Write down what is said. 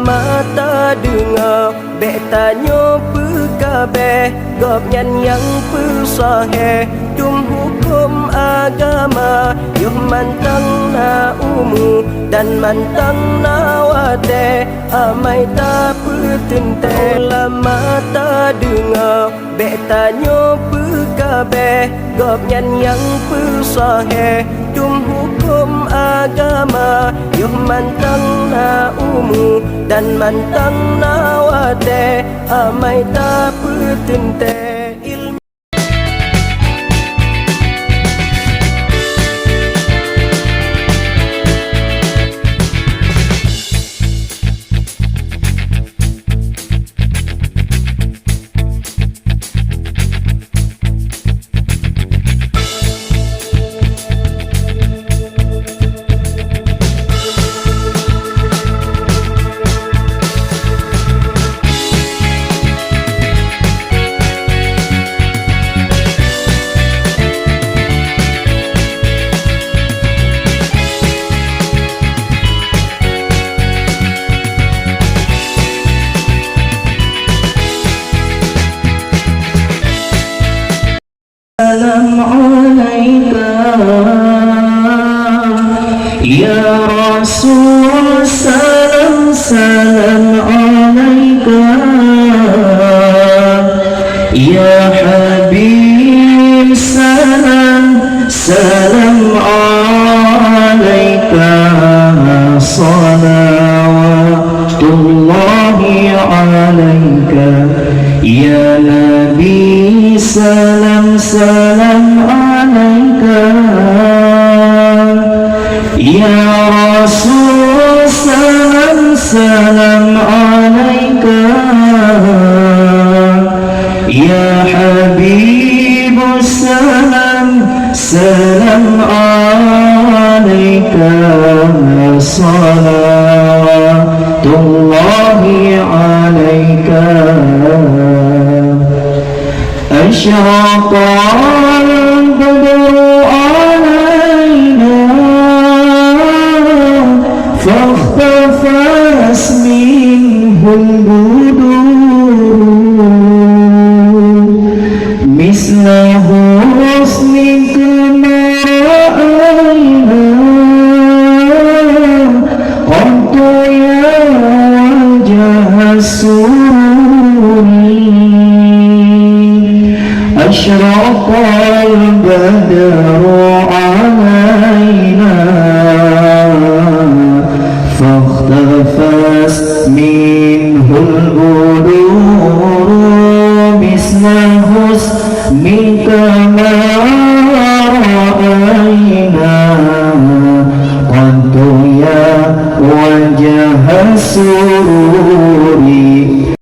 mata dengar bek tanya pekabeh gop yang pesahe dum hukum agama yuh mantang na umu dan mantang na wate amai ta petente lama ta dengar bek tanya pekabeh gop yang pesahe dum hukum agama yuh mantang na umu dan mantang na wate amai ta petente ilmu. Salam alaika ya Rasul, salam salam alaika ya Habib, salam salam alaika salawatullahi alaika ya Nabi, salam salam alaika ya Rasul, salam salam alaika ya Habib, salam salam alaika salawatullahi alaika. أشرق البدر علينا فاختفت منه البدور مثل حسنك ما رأينا قط يا وجه السرور. أشرق البدر علينا فاختفت منه البدور مثل حسنك ما رأينا قد يا وجه السرور.